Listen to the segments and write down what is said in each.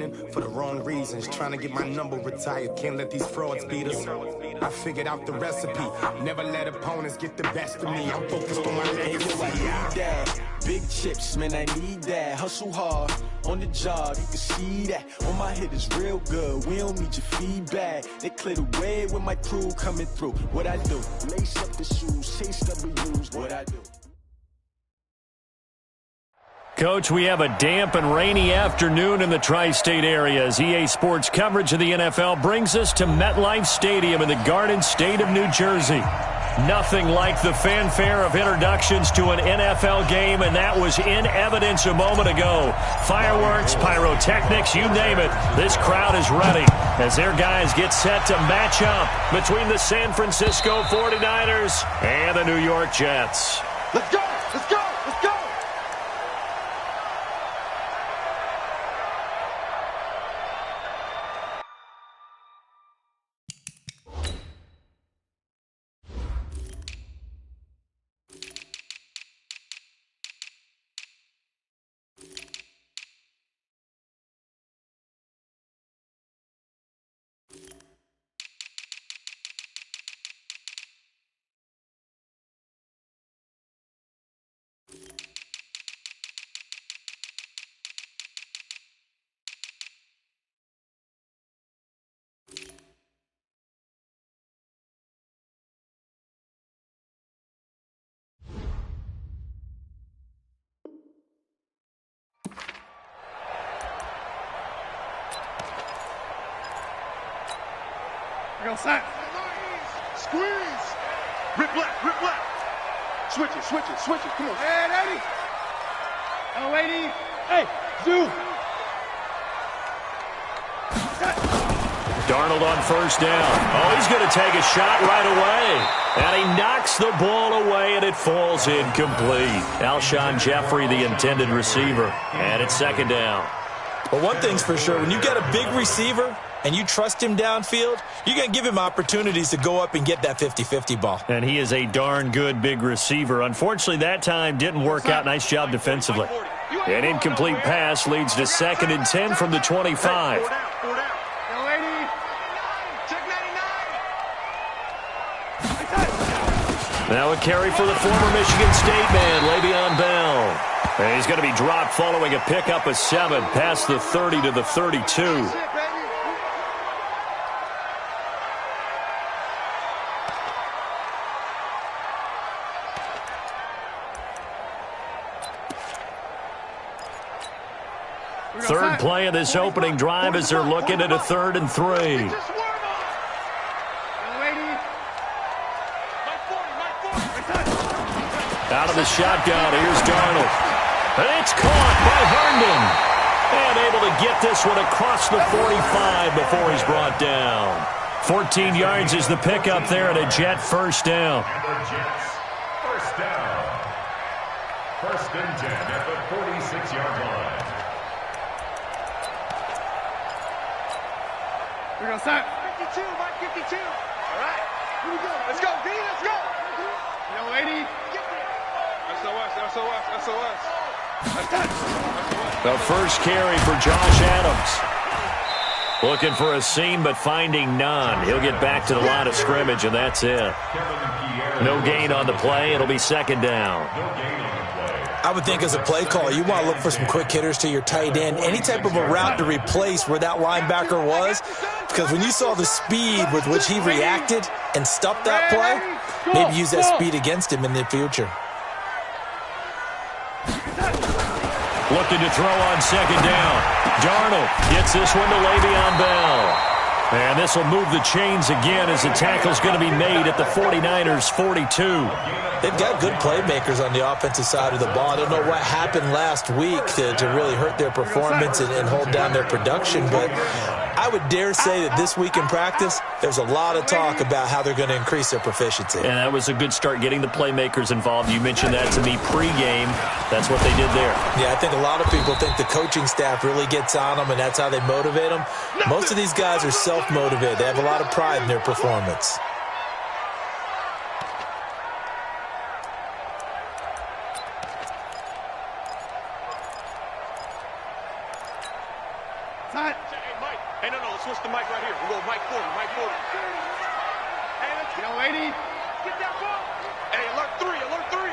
winning for the wrong reasons. Trying to get my number retired, can't let these frauds beat us. I figured out the recipe, never let opponents get the best of me. I'm focused on my legacy. Big chips, man, I need that. Hustle hard on the job, you can see that. On my head is real good, we don't need your feedback. They clear the way with my crew coming through. What I do, lace up the shoes, chase W's, what I do. Coach, we have a damp and rainy afternoon in the tri-state area as EA Sports coverage of the NFL brings us to MetLife Stadium in the Garden State of New Jersey. Nothing like the fanfare of introductions to an NFL game, and that was in evidence a moment ago. Fireworks, pyrotechnics, you name it. This crowd is ready as their guys get set to match up between the San Francisco 49ers and the New York Jets. Let's go! Let's go! Let's go! Go sack. Squeeze. Rip left, rip left. Switch it, switch it, switch it. Come on. Hey, lady. Oh, lady. Hey, Zoo. Darnold on first down. Oh, he's going to take a shot right away. And he knocks the ball away, and it falls incomplete. Alshon Jeffrey, the intended receiver. And it's second down. But one thing's for sure, when you got a big receiver and you trust him downfield, you're going to give him opportunities to go up and get that 50-50 ball. And he is a darn good big receiver. Unfortunately, that time didn't work out. Nice job defensively. An incomplete pass leads to 2nd and 10 from the 25. Now a carry for the former Michigan State man, Le'Veon Bell. And he's going to be dropped following a pickup of 7 past the 30 to the 32. Third play of this opening drive as they're looking at a 3rd and 3. Out of the shotgun, here's Darnold. And it's caught by Herndon. And able to get this one across the 45 before he's brought down. 14 yards is the pickup there and a Jet first down. First down. 1st and 10 at the 46-yard line. We're going to start. 52, Mike, 52. All right. Here we go. Let's go, D. Let's go. Yo, lady. SOS. The first carry for Josh Adams. Looking for a seam, but finding none. He'll get back to the line of scrimmage, and that's it. No gain on the play. It'll be 2nd down. I would think as a play call, you want to look for some quick hitters to your tight end. Any type of a route to replace where that linebacker was. Because when you saw the speed with which he reacted and stopped that play, maybe use that speed against him in the future. Looking to throw on 2nd down. Darnold gets this one to Le'Veon Bell. And this will move the chains again as the tackle's going to be made at the 49ers' 42. They've got good playmakers on the offensive side of the ball. I don't know what happened last week to really hurt their performance and hold down their production, but I would dare say that this week in practice, there's a lot of talk about how they're going to increase their proficiency. And that was a good start getting the playmakers involved. You mentioned that to me pregame. That's what they did there. Yeah, I think a lot of people think the coaching staff really gets on them, and that's how they motivate them. Most of these guys are self-motivated. They have a lot of pride in their performance. Side. Set. Hey, Mike. Hey, no, let's switch the mic right here. We'll go Mike 40, Mike 40. Hey, let's go, lady. Get that ball. Hey, alert 3, alert 3.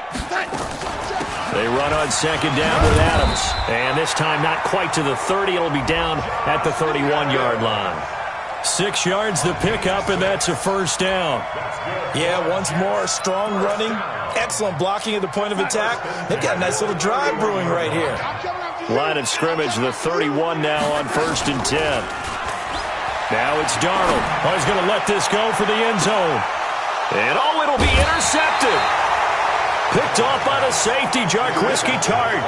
They run on second down with Adams. And this time not quite to the 30. It'll be down at the 31-yard line. 6 yards the pickup, and that's a first down. Yeah, once more, strong running, excellent blocking at the point of attack. They've got a nice little drive brewing right here. Line of scrimmage, the 31 now on 1st and 10. Now it's Darnold. Oh, he's going to let this go for the end zone. And it'll be intercepted. Picked off by the safety, Jarquiski Tart.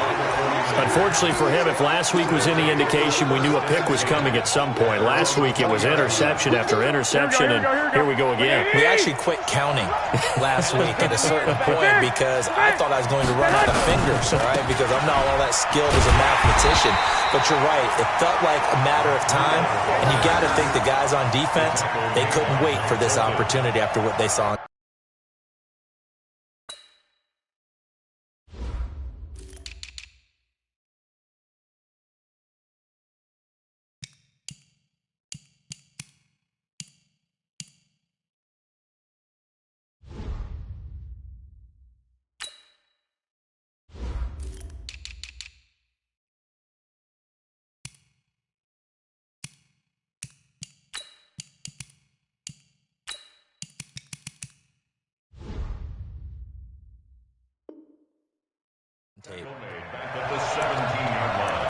Unfortunately for him, if last week was any indication, we knew a pick was coming at some point. Last week it was interception after interception, and here we go again. We actually quit counting last week at a certain point because I thought I was going to run out of fingers, all right, because I'm not all that skilled as a mathematician. But you're right, it felt like a matter of time, and you got to think the guys on defense, they couldn't wait for this opportunity after what they saw. Tape. Back at the 17-yard line.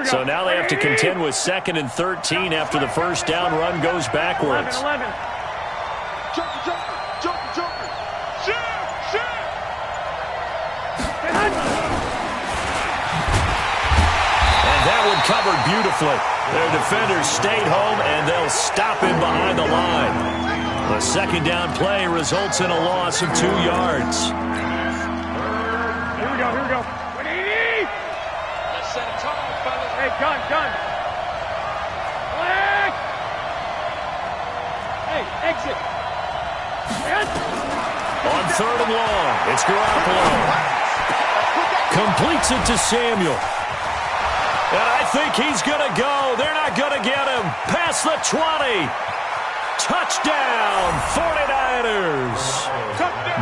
So now they have to contend with 2nd and 13 after the first down run goes backwards. 11. Jumper. Shit. And that one covered beautifully. Their defenders stayed home, and they'll stop him behind the line. The second down play results in a loss of 2 yards. Here we go. 180. Let's set a tone, fellas. Hey, gun. Flag. Hey, exit. On 3rd and long, it's Garoppolo. Completes it to Samuel. And I think he's going to go. They're not going to get him. Past the 20. Touchdown, 49ers.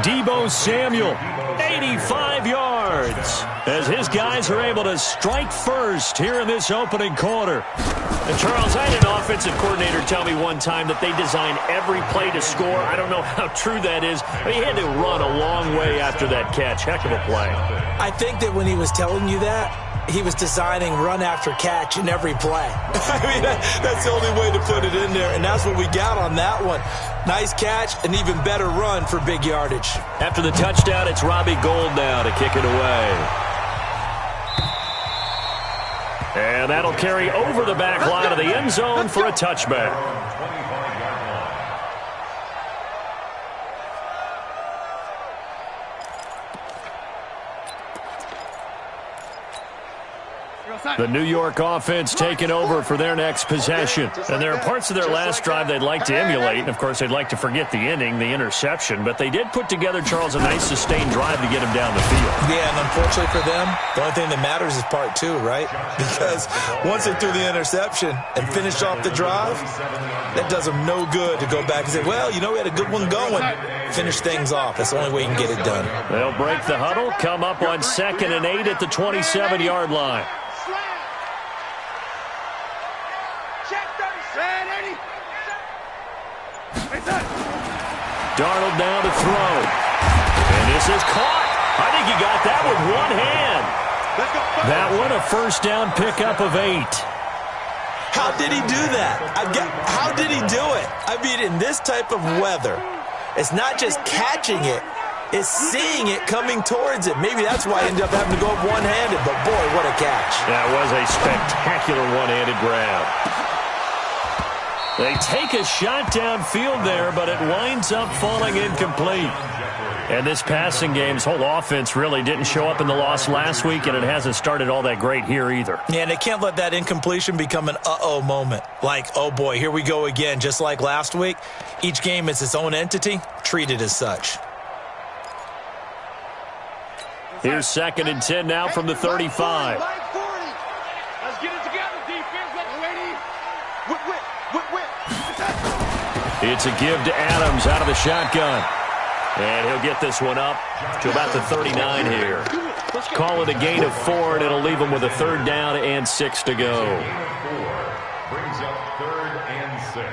Deebo Samuel, 85 yards. As his guys are able to strike first here in this opening quarter. And Charles, I had an offensive coordinator tell me one time that they design every play to score. I don't know how true that is, but he had to run a long way after that catch. Heck of a play. I think that when he was telling you that, he was designing run after catch in every play. I mean, that's the only way to put it in there, and that's what we got on that one. Nice catch, an even better run for big yardage. After the touchdown, it's Robbie Gould now to kick it away. And that'll carry over the back line of the end zone for a touchback. The New York offense taking over for their next possession. And there are parts of their last drive they'd like to emulate. And, of course, they'd like to forget the ending, the interception. But they did put together, Charles, a nice sustained drive to get him down the field. Yeah, and unfortunately for them, the only thing that matters is part 2, right? Because once they threw the interception and finished off the drive, that does them no good to go back and say, well, you know, we had a good one going. Finish things off. That's the only way you can get it done. They'll break the huddle, come up on 2nd and 8 at the 27-yard line. Darnold now to throw. And this is caught. I think he got that with one hand. That one a first down pickup of 8. How did he do that? How did he do it? I mean, in this type of weather, it's not just catching it, it's seeing it coming towards it. Maybe that's why he ended up having to go up one-handed, but boy, what a catch. That was a spectacular one-handed grab. They take a shot downfield there, but it winds up falling incomplete. And this passing game's whole offense really didn't show up in the loss last week, and it hasn't started all that great here either. Yeah, and they can't let that incompletion become an uh-oh moment. Like, oh boy, here we go again, just like last week. Each game is its own entity, treated as such. Here's 2nd and 10 now from the 35. Let's get it together, defense. Let's whip. It's a give to Adams out of the shotgun. And he'll get this one up to about the 39 here. Call it a gain of 4, and it'll leave him with a 3rd down and 6 to go. Brings up 3rd and 6.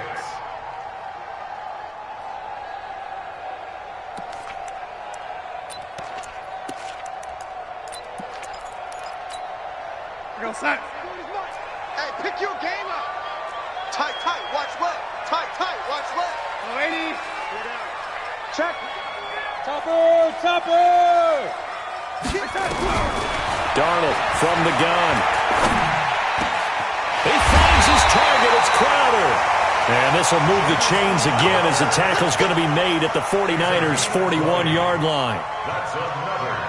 Go set. Hey, pick your game up. Tight, watch left. Tight, watch left. 80. Check. Topper. Darnold from the gun. He finds his target. It's Crowder. And this will move the chains again as the tackle's going to be made at the 49ers' 41-yard line.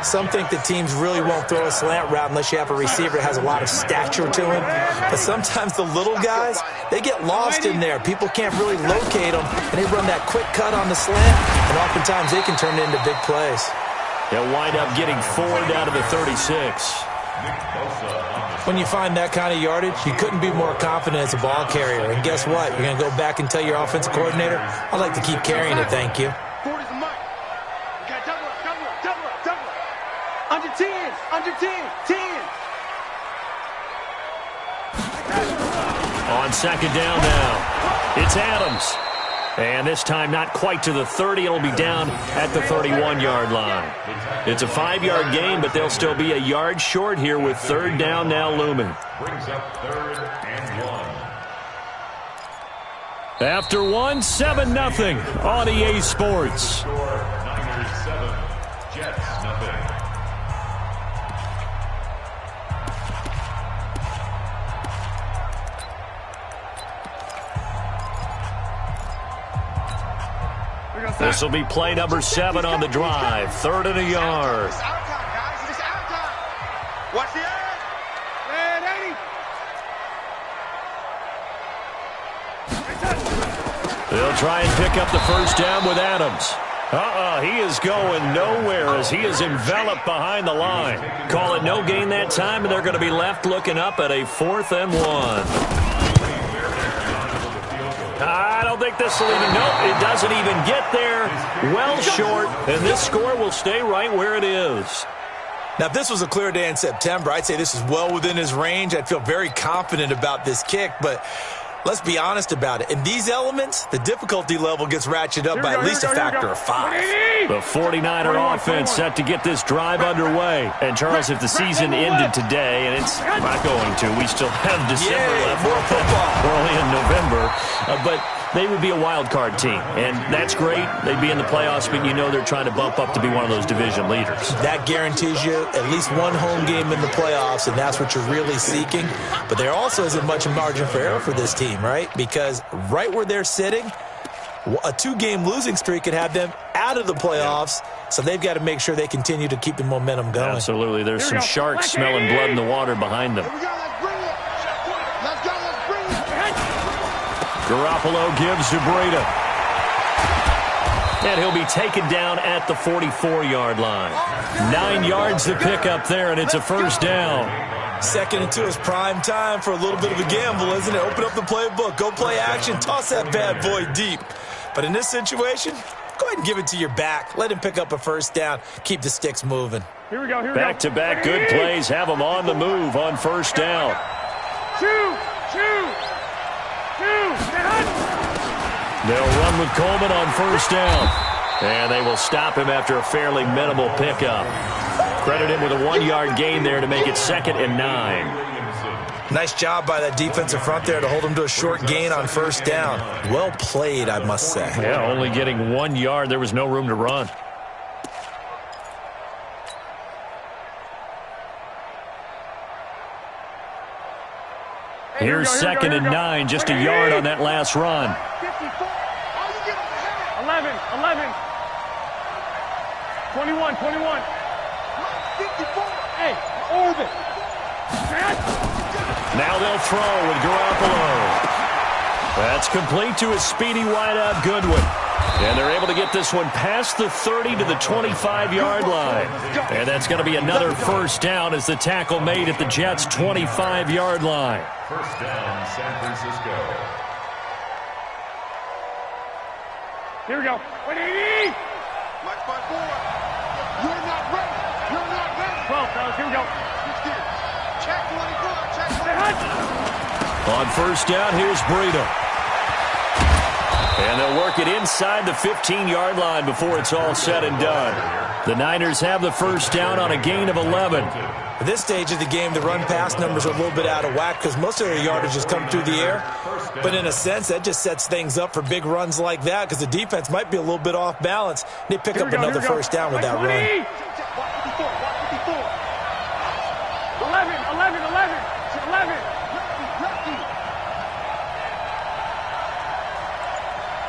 Some think that teams really won't throw a slant route unless you have a receiver that has a lot of stature to him. But sometimes the little guys, they get lost in there. People can't really locate them, and they run that quick cut on the slant, and oftentimes they can turn it into big plays. They'll wind up getting 4 down to the 36. When you find that kind of yardage, you couldn't be more confident as a ball carrier. And guess what? You're going to go back and tell your offensive coordinator, I'd like to keep carrying it, thank you. 40's the mark. You got double up. Under 10. On 2nd down now, it's Adams. And this time not quite to the 30. It'll be down at the 31-yard line. It's a 5-yard gain, but they'll still be a yard short here with 3rd down now looming. Brings up 3rd and 1. After 7-0 on EA Sports. Niners 7, Jets nothing. This will be play number 7 on the drive. 3rd and a yard. It's our time, guys. It's our time. Watch the end. And 80. They'll try and pick up the 1st down with Adams. He is going nowhere as he is enveloped behind the line. Call it no gain that time, and they're going to be left looking up at a 4th and 1. I don't think this will even, nope, it doesn't even get there. Well short, and this score will stay right where it is. Now, if this was a clear day in September, I'd say this is well within his range. I'd feel very confident about this kick, but let's be honest about it. In these elements, the difficulty level gets ratcheted up by at least a factor of 5. The 49er offense set to get this drive underway. And, Charles, if the season ended today, and it's not going to, we still have December left. More football. We're only in November. But they would be a wild card team, and that's great. They'd be in the playoffs, but you know they're trying to bump up to be one of those division leaders. That guarantees you at least one home game in the playoffs, and that's what you're really seeking. But there also isn't much margin for error for this team, right? Because right where they're sitting, a 2-game losing streak could have them out of the playoffs, so they've got to make sure they continue to keep the momentum going. Absolutely. There's some sharks smelling blood in the water behind them. Here we go. Let's bring it. Let's go. Let's bring it. Garoppolo gives to Breida. And he'll be taken down at the 44-yard line. 9 yards to pick up there, and it's a 1st down. 2nd and 2 is prime time for a little bit of a gamble, isn't it? Open up the playbook, go play action, toss that bad boy deep. But in this situation, go ahead and give it to your back. Let him pick up a 1st down. Keep the sticks moving. Here we go. Back-to-back good plays have them on the move on 1st down. They'll run with Coleman on 1st down. And they will stop him after a fairly minimal pickup. Credit him with a 1-yard gain there to make it 2nd and 9. Nice job by that defensive front there to hold him to a short gain on 1st down. Well played, I must say. Yeah, only getting 1 yard. There was no room to run. Here's 2nd and 9, just a yard on that last run. 11. 21. 54. Hey, orbit. Now they'll throw with Garoppolo. That's complete to a speedy wideout Goodwin. And they're able to get this one past the 30 to the 25-yard line. And that's going to be another first down as the tackle made at the Jets' 25-yard line. First down, San Francisco. Here we go. 180. March by 4. You're not ready. You're not ready. 12, fellas. Here we go. Check 24. Check 24. On first down, here's Breida. And they'll work it inside the 15-yard line before it's all said and done. The Niners have the first down on a gain of 11. At this stage of the game, the run-pass numbers are a little bit out of whack because most of their yardage has come through the air. But in a sense, that just sets things up for big runs like that because the defense might be a little bit off balance. They pick up another first down with that run. 11.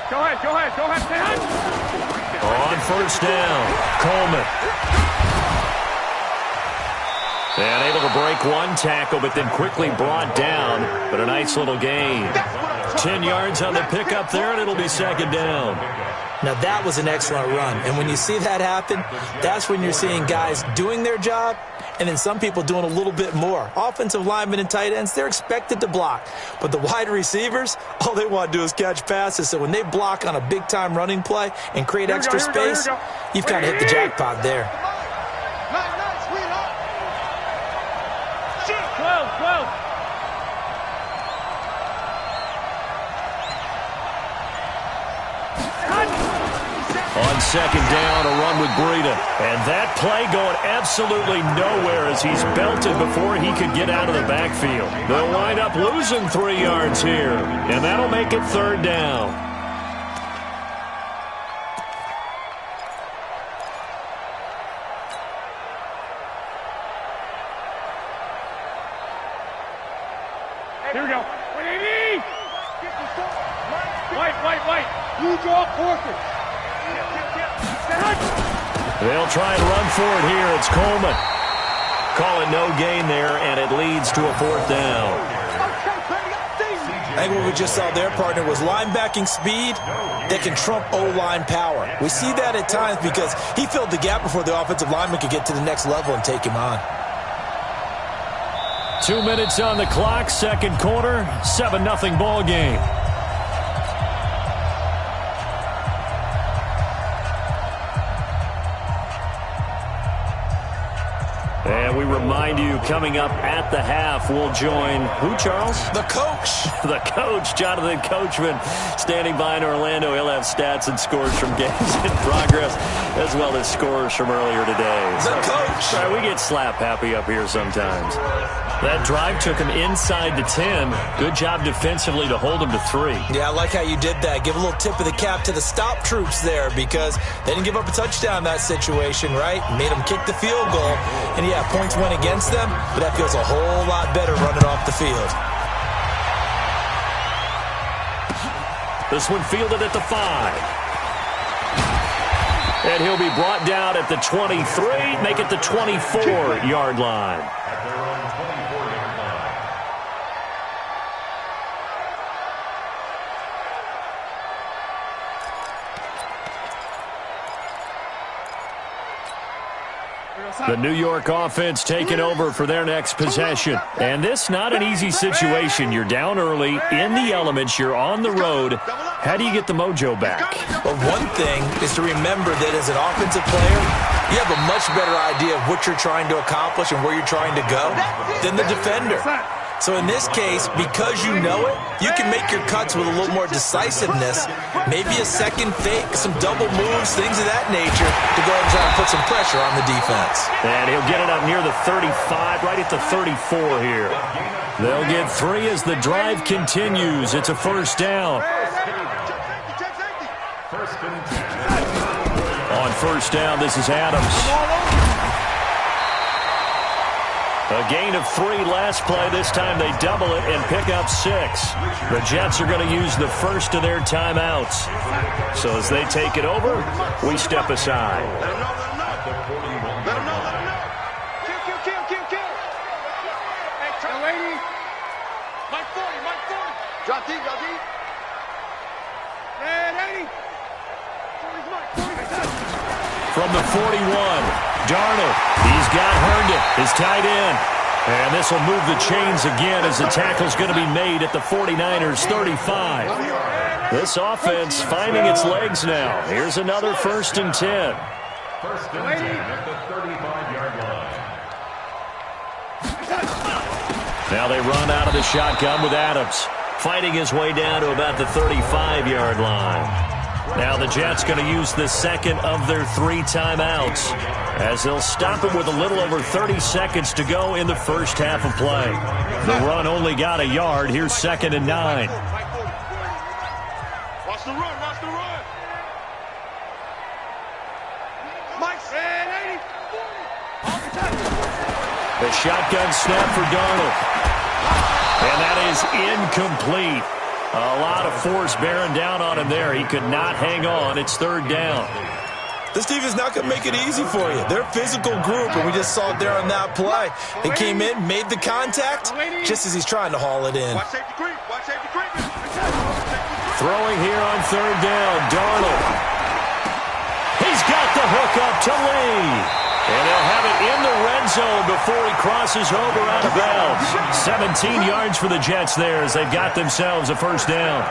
Go ahead. On first down, Coleman. And able to break one tackle, but then quickly brought down. But a nice little gain. 10 yards on the pickup there, and it'll be second down. Now, that was an excellent run. And when you see that happen, that's when you're seeing guys doing their job and then some people doing a little bit more. Offensive linemen and tight ends, they're expected to block. But the wide receivers, all they want to do is catch passes. So when they block on a big-time running play and create extra space, you've kind of hit the jackpot there. 12. On second down, a run with Breida. And that play going absolutely nowhere as he's belted before he could get out of the backfield. They'll wind up losing 3 yards here, and that'll make it third down. Here we go. 180. White. You draw forfeit. They'll try and run for it here. It's Coleman. Call it no gain there, and it leads to a fourth down. I think what we just saw there, partner, was linebacking speed that can trump O-line power. We see that at times because he filled the gap before the offensive lineman could get to the next level and take him on. 2 minutes on the clock, second quarter, 7-0 ball game. And we remind you, coming up at the half, we'll join who, Charles? The coach. The coach, Jonathan Coachman, standing by in Orlando. He'll have stats and scores from games in progress, as well as scores from earlier today. The coach. All right, we get slap happy up here sometimes. That drive took him inside the 10. Good job defensively to hold him to 3. Yeah, I like how you did that. Give a little tip of the cap to the stop troops there because they didn't give up a touchdown in that situation, right? Made them kick the field goal. And, yeah, points went against them, but that feels a whole lot better running off the field. This one fielded at the 5. And he'll be brought down at the 23, make it the 24-yard line. The New York offense taking over for their next possession. And this not an easy situation. You're down early, in the elements, you're on the road. How do you get the mojo back? Well, one thing is to remember that as an offensive player, you have a much better idea of what you're trying to accomplish and where you're trying to go than the defender. So in this case, because you know it, you can make your cuts with a little more decisiveness, maybe a second fake, some double moves, things of that nature to go ahead and try and put some pressure on the defense. And he'll get it up near the 35, right at the 34 here. They'll get 3 as the drive continues. It's a first down. On first down, this is Adams. A gain of 3 last play. This time they double it and pick up 6. The Jets are going to use the first of their timeouts. So as they take it over, we step aside. from the 41. Darnold, he's got Herndon, his tight end. And this will move the chains again as the tackle's going to be made at the 49ers 35. This offense finding its legs now. Here's another 1st and 10. 1st and 10 at the 35-yard line. Now they run out of the shotgun with Adams, fighting his way down to about the 35-yard line. Now the Jets going to use the second of their 3 timeouts as they'll stop him with a little over 30 seconds to go in the first half of play. The run only got a yard. Here's 2nd and 9. Watch the run, watch the run. The shotgun snap for Darnold. And that is incomplete. A lot of force bearing down on him there. He could not hang on. It's 3rd down. This defense is not going to make it easy for you. They're a physical group, and we just saw it there on that play. They came in, made the contact, just as he's trying to haul it in. Watch safety creep, watch safety creep. Throwing here on 3rd down, Darnold. He's got the hook up to Lee. And they'll have it in the red zone before he crosses over out of bounds. 17 yards for the Jets there as they've got themselves a 1st down.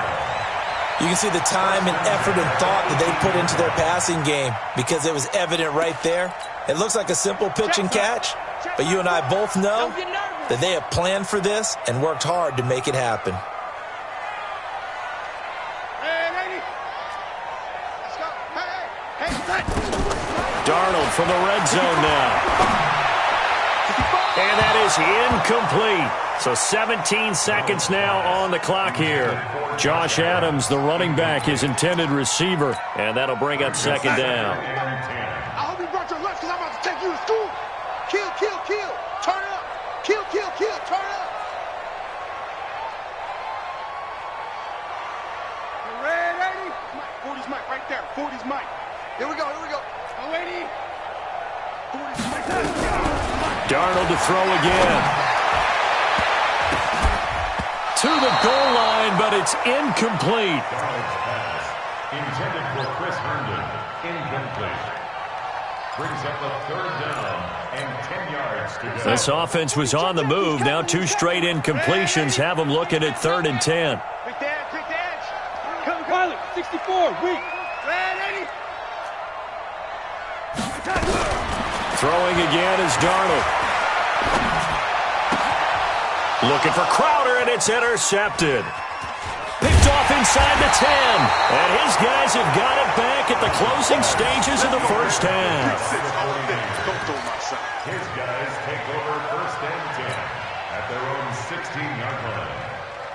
You can see the time and effort and thought that they put into their passing game because it was evident right there. It looks like a simple pitch and catch, but you and I both know that they have planned for this and worked hard to make it happen. Darnold from the red zone now. And that is incomplete. So 17 seconds now on the clock here. Josh Adams, the running back, his intended receiver. And that'll bring up 2nd down. I hope you brought your lunch because I'm about to take you to school. Kill, kill, kill. Turn up. Kill, kill, kill. Turn up. Red 80. 40's Mike right there. 40's Mike. Here we go, here we go. 80. 40's Mike. Darnold to throw again. To the goal line, but it's incomplete. Darnold's pass, intended for Chris Herndon, incomplete. Brings up a 3rd down and 10 yards to go. This offense was on the move. Now 2 straight incompletions have them looking at 3rd and 10. Quick dash, quick dash. Come, Pilot, 64, weak. Red 80. Throwing again is Darnold. Looking for Crowder, and it's intercepted. Picked off inside the 10. And his guys have got it back at the closing stages of the first half. His guys take over 1st and 10 at their own 16-yard line.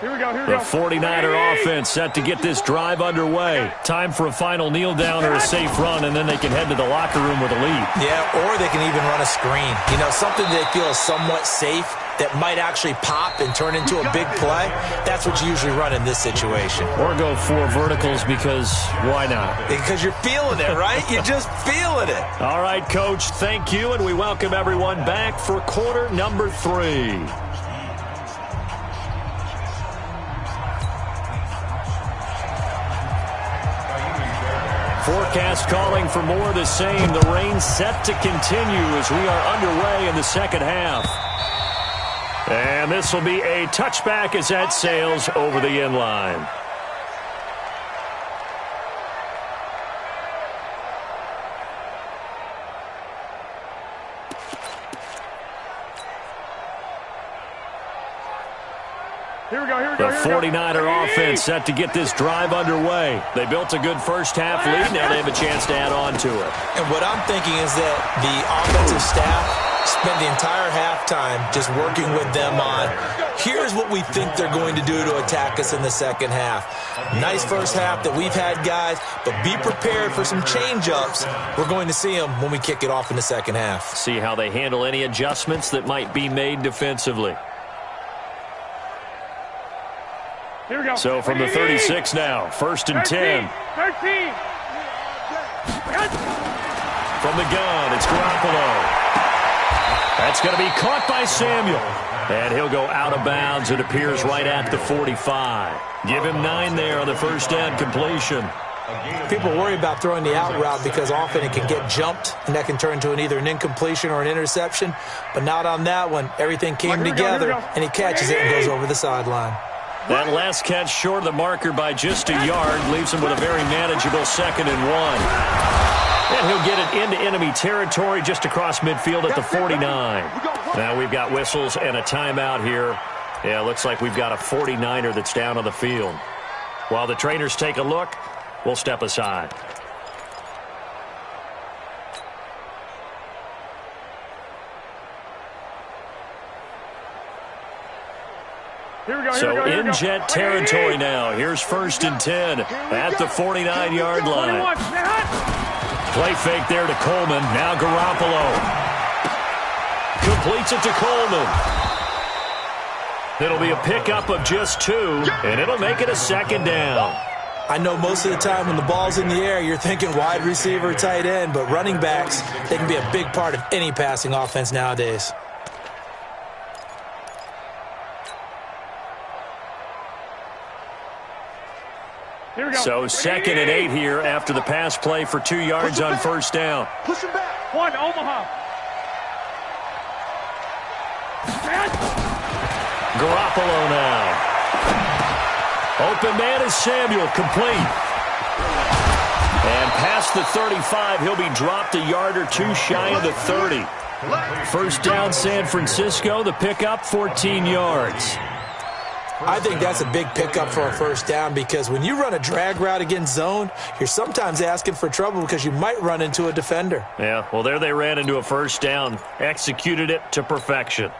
Here we go, here we The go. 49er offense set to get this drive underway. Time for a final kneel down or a safe run, and then they can head to the locker room with a lead. Yeah, or they can even run a screen. You know, something they feel is somewhat safe that might actually pop and turn into a big play. That's what you usually run in this situation. Or go 4 verticals because why not? Because you're feeling it, right? You're just feeling it. All right, Coach, thank you, and we welcome everyone back for quarter number 3. Forecast calling for more of the same. The rain set to continue as we are underway in the second half. And this will be a touchback as that sails over the end line. Here we go, here we go, The here we go. 49er offense set to get this drive underway. They built a good first half lead. Now they have a chance to add on to it. And what I'm thinking is that the offensive staff spent the entire halftime just working with them on, here's what we think they're going to do to attack us in the second half. Nice first half that we've had, guys, but be prepared for some change-ups. We're going to see them when we kick it off in the second half. See how they handle any adjustments that might be made defensively. Here we go. So from the 36 now, 1st and 10. 13. From the gun, it's Garoppolo. That's going to be caught by Samuel. And he'll go out of bounds. It appears right at the 45. Give him 9 there on the first down completion. People worry about throwing the out route because often it can get jumped, and that can turn into either an incompletion or an interception. But not on that one. Everything came together, and he catches it and goes over the sideline. That last catch short of the marker by just a yard leaves him with a very manageable 2nd and 1. And he'll get it into enemy territory just across midfield at the 49. Now we've got whistles and a timeout here. Yeah, looks like we've got a 49er that's down on the field. While the trainers take a look, we'll step aside. So in jet territory now. Here's 1st and 10 at the 49-yard line. Play fake there to Coleman. Now Garoppolo completes it to Coleman. It'll be a pickup of just 2, and it'll make it a 2nd down. I know most of the time when the ball's in the air, you're thinking wide receiver, tight end, but running backs, they can be a big part of any passing offense nowadays. So 2nd and 8 here after the pass play for 2 yards on 1st down. Push him back. 1, Omaha. Garoppolo now. Open man is Samuel, complete. And past the 35, he'll be dropped a yard or 2 shy of the 30. 1st down San Francisco, the pickup 14 yards. I think that's a big pickup for a 1st down because when you run a drag route against zone, you're sometimes asking for trouble because you might run into a defender. Yeah, well, there they ran into a 1st down, executed it to perfection.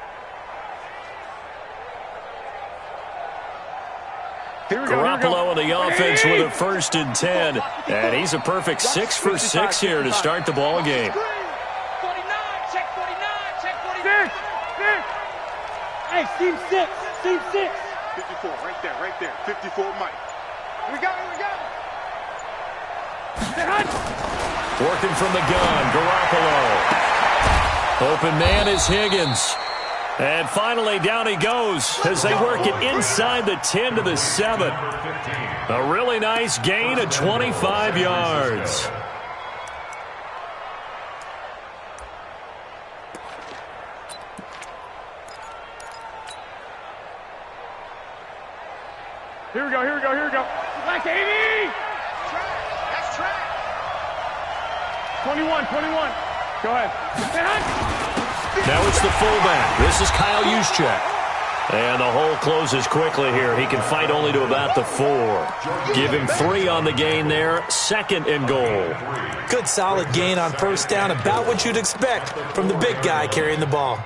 Garoppolo in the offense with a 1st and 10, and he's a perfect 6 for 6 here to start the ball game. 49, check 49, check 49. Hey, team 6, team 6. 54, right there, 54, Mike. Here we go. Working from the gun, Garoppolo. Open man is Higgins. And finally, down he goes as they work it inside the 10 to the 7. A really nice gain of 25 yards. Here we go. Black 80! That's track. 21. Go ahead. Now it's the fullback. This is Kyle Juszczyk. And the hole closes quickly here. He can fight only to about the 4. Give him 3 on the gain there. 2nd and goal. Good solid gain on 1st down. About what you'd expect from the big guy carrying the ball.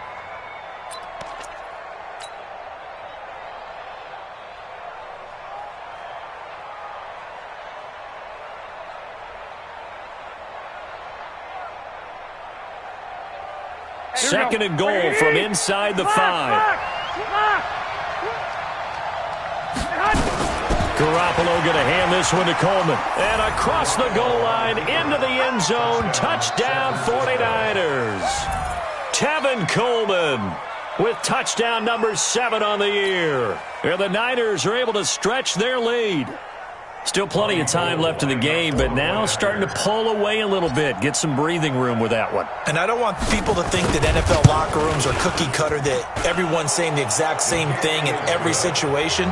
Second and goal from inside the 5. Garoppolo going to hand this one to Coleman. And across the goal line into the end zone. Touchdown 49ers. Tevin Coleman with touchdown number 7 on the year. And the Niners are able to stretch their lead. Still plenty of time left in the game, but now starting to pull away a little bit. Get some breathing room with that one. And I don't want people to think that NFL locker rooms are cookie cutter, that everyone's saying the exact same thing in every situation.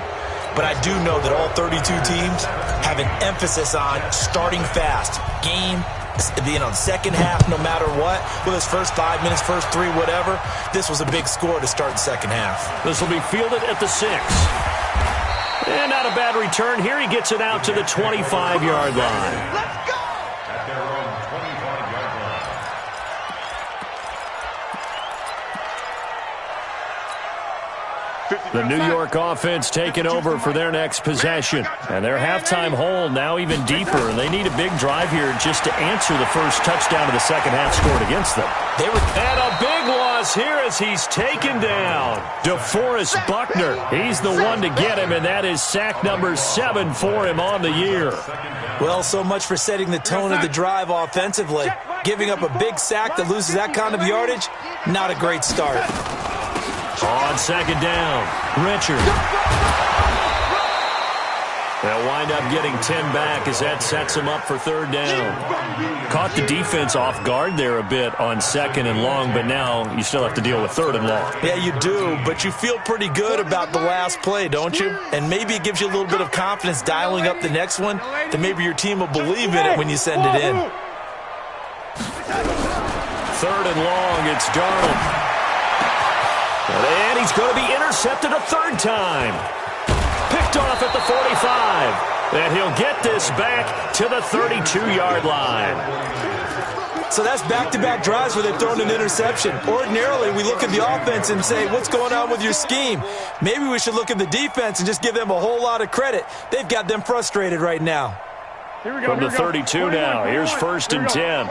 But I do know that all 32 teams have an emphasis on starting fast. Game, the second half, no matter what, whether it's first 5 minutes, first 3, whatever, this was a big score to start the second half. This will be fielded at the 6. And not a bad return here. He gets it out to the 25-yard line. Let's go! At their own 25-yard line. The New York offense taking over for their next possession. And their halftime hole now even deeper. And they need a big drive here just to answer the first touchdown of the second half scored against them. And a big loss here as he's taken down. DeForest Buckner. He's the one to get him, and that is sack number 7 for him on the year. Well, so much for setting the tone of the drive offensively. Giving up a big sack that loses that kind of yardage, not a great start. On second down, Richard. They'll wind up getting 10 back as that sets them up for third down. Caught the defense off guard there a bit on second and long, but now you still have to deal with third and long. Yeah, you do, but you feel pretty good about the last play, don't you? And maybe it gives you a little bit of confidence dialing up the next one, that maybe your team will believe in it when you send it in. Third and long, it's Darnold. And he's going to be intercepted a third time. Picked off at the 45. And he'll get this back to the 32-yard line. So that's back-to-back drives where they've thrown an interception. Ordinarily, we look at the offense and say, what's going on with your scheme? Maybe we should look at the defense and just give them a whole lot of credit. They've got them frustrated right now. From the 32 now, here's first and 10.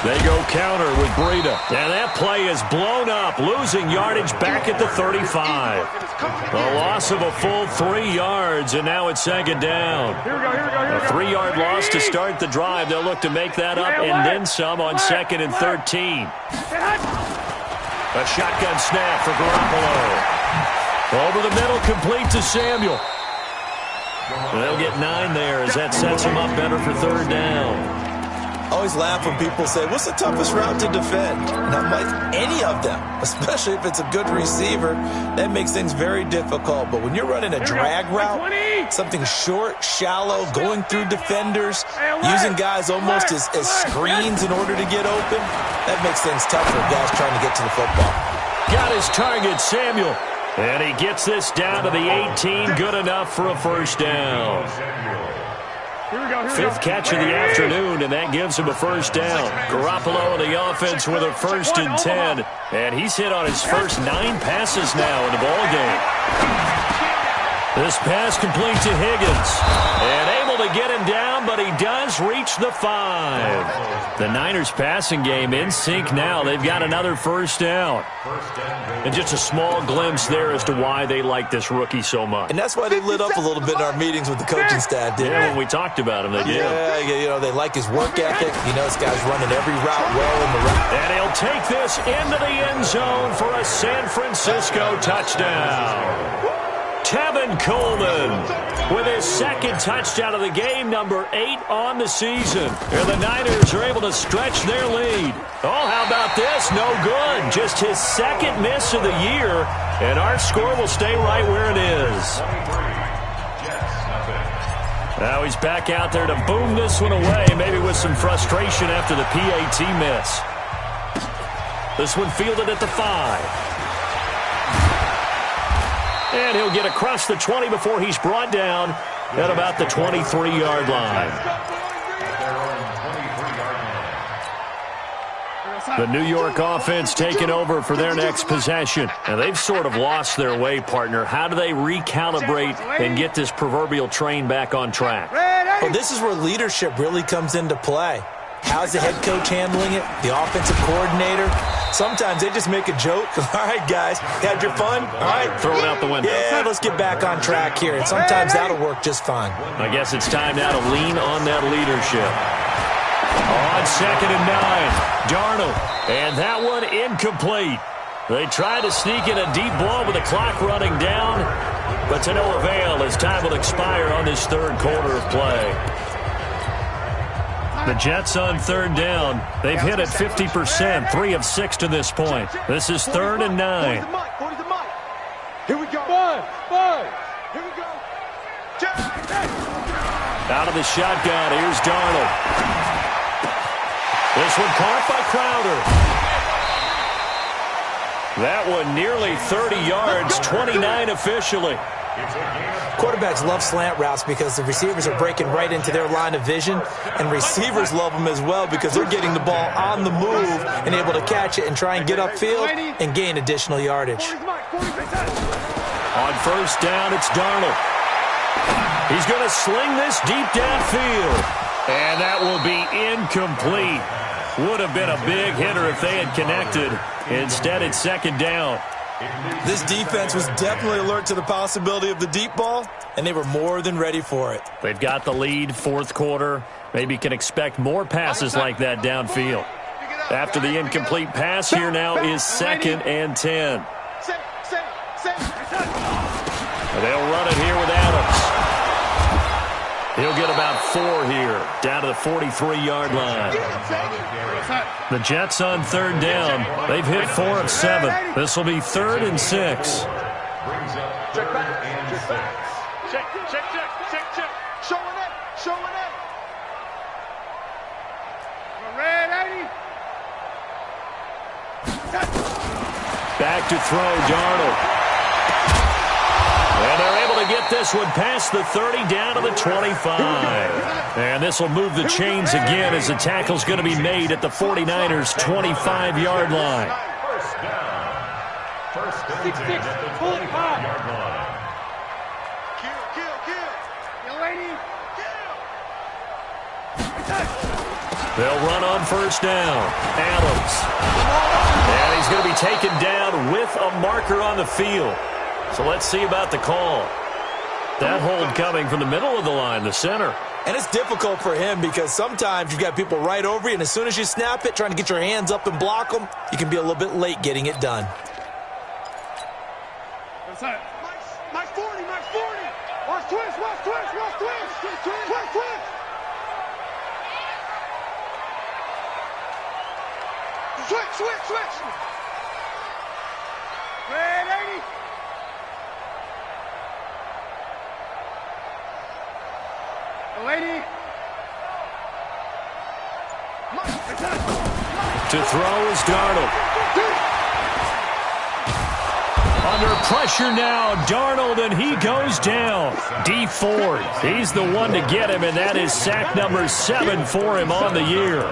They go counter with Breida. And that play is blown up, losing yardage back at the 35. A loss of a full 3 yards, and now it's second down. A 3-yard loss to start the drive. They'll look to make that up and then some on second and 13. A shotgun snap for Garoppolo. Over the middle, complete to Samuel. They'll get 9 there as that sets them up better for third down. I always laugh when people say, what's the toughest route to defend? And I'm like, any of them, especially if it's a good receiver. That makes things very difficult. But when you're running a drag route, something short, shallow, going through defenders, using guys almost as screens in order to get open, that makes things tough for guys trying to get to the football. Got his target, Samuel. And he gets this down to the 18, good enough for a first down. Fifth catch of the afternoon, and that gives him a first down. Garoppolo and the offense with a first and 10. And he's hit on his first 9 passes now in the ballgame. This pass complete to Higgins. And able to get him down, but he does reach the 5. The Niners passing game in sync now. They've got another first down. And just a small glimpse there as to why they like this rookie so much. And that's why they lit up a little bit in our meetings with the coaching staff, didn't when we talked about him, they did. Yeah, you know, they like his work ethic. You know, this guy's running every route well in the route. And he'll take this into the end zone for a San Francisco touchdown. Tevin Coleman with his second touchdown of the game, number 8 on the season. And the Niners are able to stretch their lead. Oh, how about this? No good. Just his second miss of the year, and our score will stay right where it is. Now he's back out there to boom this one away, maybe with some frustration after the PAT miss. This one fielded at the 5. And he'll get across the 20 before he's brought down at about the 23-yard line. The New York offense taking over for their next possession. Now, they've sort of lost their way, partner. How do they recalibrate and get this proverbial train back on track? Well, this is where leadership really comes into play. How's the head coach handling it? The offensive coordinator? Sometimes they just make a joke. All right, guys, had your fun? All right. Throw it out the window. Yeah, let's get back on track here. And sometimes that'll work just fine. I guess it's time now to lean on that leadership. On second and 9, Darnold. And that one incomplete. They try to sneak in a deep ball with the clock running down, but to no avail as time will expire on this third quarter of play. The Jets on third down. They've hit it 50%, 3 of 6 to this point. This is third and 9. Here we go. Five. Here we go. Out of the shotgun, here's Darnold. This one caught by Crowder. That one nearly 30 yards, 29 officially. Quarterbacks love slant routes because the receivers are breaking right into their line of vision, and receivers love them as well because they're getting the ball on the move and able to catch it and try and get upfield and gain additional yardage. On first down, it's Darnold. He's going to sling this deep downfield, and that will be incomplete. Would have been a big hitter if they had connected. Instead, it's second down. This defense was definitely alert to the possibility of the deep ball, and they were more than ready for it. They've got the lead, fourth quarter. Maybe can expect more passes like that downfield. After the incomplete pass, here now is second and 10. They'll run it here with Adams. He'll get about 4 here, down to the 43-yard line. The Jets on third down. They've hit 4 of 7. This will be 3rd and 6. Check back. Check. Showing it. Red 80. Back to throw, Darnold. And they're able to get this one past the 30, down to the 25. And this will move the chains again as the tackle's going to be made at the 49ers' 25-yard line. First down at the 25-yard line. Kill. You lady. They'll run on first down. Adams. And he's going to be taken down with a marker on the field. So let's see about the call. That hold coming from the middle of the line, the center. And it's difficult for him because sometimes you've got people right over you, and as soon as you snap it, trying to get your hands up and block them, you can be a little bit late getting it done. My 40. Watch twist. Switch. Red 80. Lady. To throw is Darnold. Under pressure now, Darnold, and he goes down. D Ford, he's the one to get him, and that is sack number 7 for him on the year.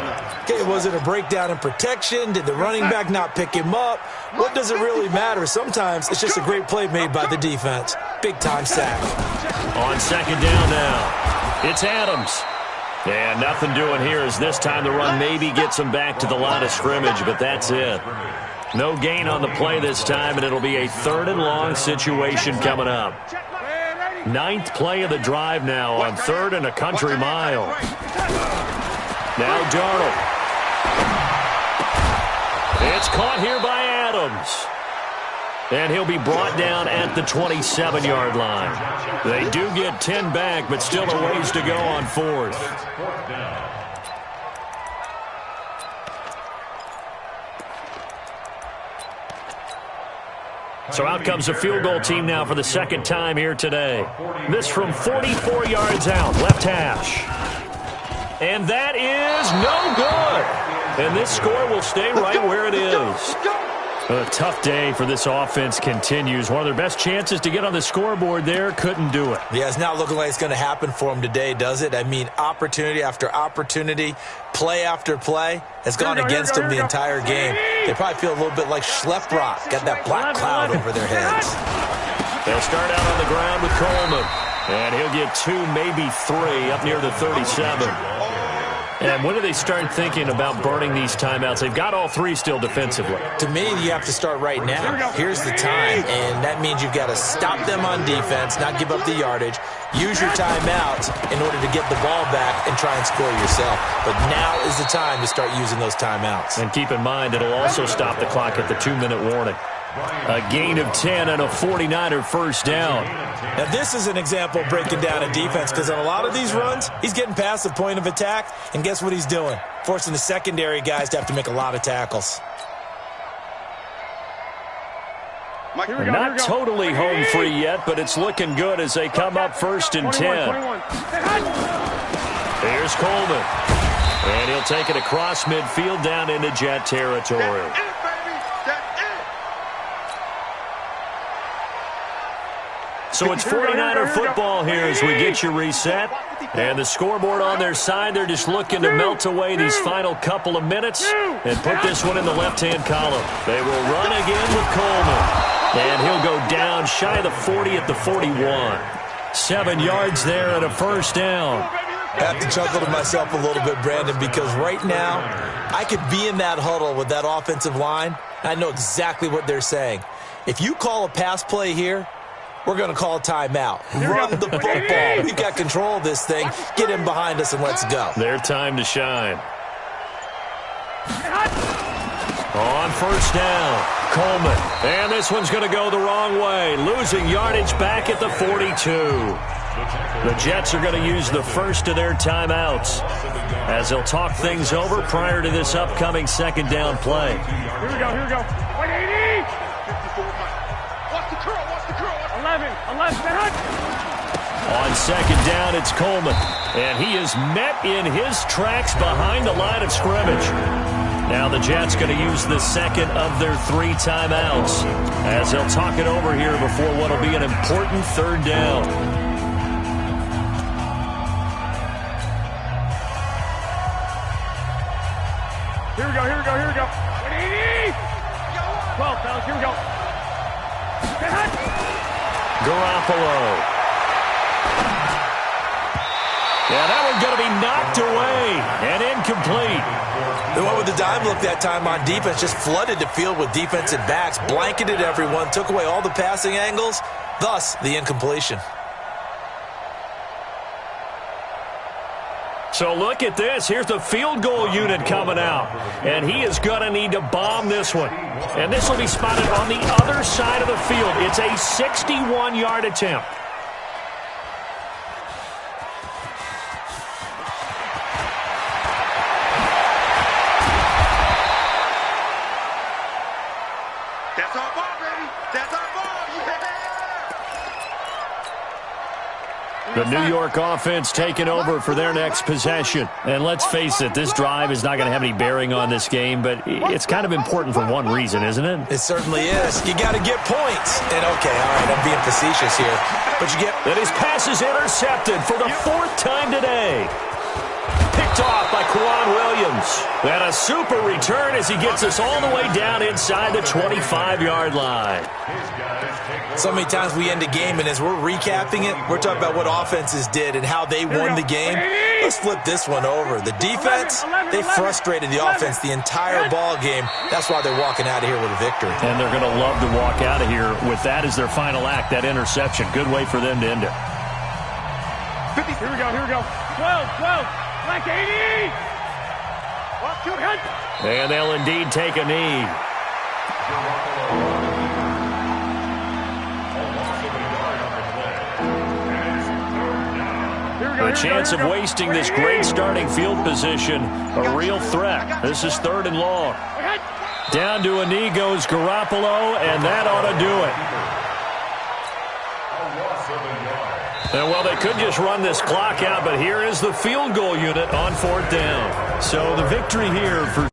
Okay, was it a breakdown in protection? Did the running back not pick him up? What does it really matter? Sometimes it's just a great play made by the defense. Big-time sack. On second down now, it's Adams. And nothing doing here as this time the run maybe gets him back to the line of scrimmage, but that's it. No gain on the play this time, and it'll be a 3rd and long situation coming up. 9th play of the drive now on 3rd and a country mile. Now Darnold. It's caught here by Adams. And he'll be brought down at the 27-yard line. They do get 10 back, but still a ways to go on 4th. So out comes a field goal team now for the 2nd time here today. This from 44 yards out, left hash. And that is no good. And this score will stay right where it is. A tough day for this offense continues. One of their best chances to get on the scoreboard there, couldn't do it. Yeah, it's not looking like it's going to happen for them today, does it? I mean, opportunity after opportunity, play after play has gone against them the entire game. They probably feel a little bit like Schlepp-Rock, got that black cloud over their heads. They'll start out on the ground with Coleman. And he'll get 2, maybe 3 up near the 37. And when do they start thinking about burning these timeouts? They've got all 3 still defensively. To me, you have to start right now. Here's the time, and that means you've got to stop them on defense, not give up the yardage, use your timeouts in order to get the ball back and try and score yourself. But now is the time to start using those timeouts. And keep in mind, it'll also stop the clock at the 2-minute warning. A gain of 10 and a 49er first down. Now, this is an example of breaking down a defense because on a lot of these runs, he's getting past the point of attack, and guess what he's doing? Forcing the secondary guys to have to make a lot of tackles. Not totally home free yet, but it's looking good as they come up 1st and 10. Here's Coleman. And he'll take it across midfield down into Jet territory. So it's 49er football here as we get you reset. And the scoreboard on their side, they're just looking to melt away these final couple of minutes and put this one in the left-hand column. They will run again with Coleman. And he'll go down shy of the 40 at the 41. 7 yards there and a first down. I have to chuckle to myself a little bit, Brandon, because right now I could be in that huddle with that offensive line. I know exactly what they're saying. If you call a pass play here, we're going to call a timeout. Run the football. We've got control of this thing. Get him behind us and let's go. Their time to shine. On first down, Coleman. And this one's going to go the wrong way, losing yardage back at the 42. The Jets are going to use the first of their timeouts as they'll talk things over prior to this upcoming second down play. Here we go, here we go. 180! 54 Mike. Watch the curl, watch the curl. 11, On second down, it's Coleman. And he is met in his tracks behind the line of scrimmage. Now the Jets going to use the second of their 3 timeouts as they'll talk it over here before what will be an important third down. Here we go, here we go, here we go. 180! 12, fellas, here we go. Garoppolo. Yeah, that one's going to be knocked away and incomplete. The one with the dime look that time on defense just flooded the field with defensive backs, blanketed everyone, took away all the passing angles, thus the incompletion. So look at this. Here's the field goal unit coming out. And he is going to need to bomb this one. And this will be spotted on the other side of the field. It's a 61-yard attempt. That's our ball, baby. That's our ball. Yeah. The New York offense taking over for their next possession. And let's face it, this drive is not going to have any bearing on this game, but it's kind of important for one reason, isn't it? It certainly is. You got to get points. And okay, all right, I'm being facetious here, but you get... And his pass is intercepted for the 4th time today. Picked off by Quan Williams. And a super return as he gets us all the way down inside the 25-yard line. So many times we end a game, and as we're recapping it, we're talking about what offenses did and how they won the game. Let's flip this one over. The defense, they frustrated the offense the entire ball game. That's why they're walking out of here with a victory. And they're going to love to walk out of here with that as their final act, that interception. Good way for them to end it. 50. Here we go, here we go. 12. Black 80! And they'll indeed take a knee. The chance of wasting this great starting field position, a real threat. This is 3rd and long. Down to a knee goes Garoppolo, and that ought to do it. And, well, they could just run this clock out, but here is the field goal unit on 4th down. So the victory here for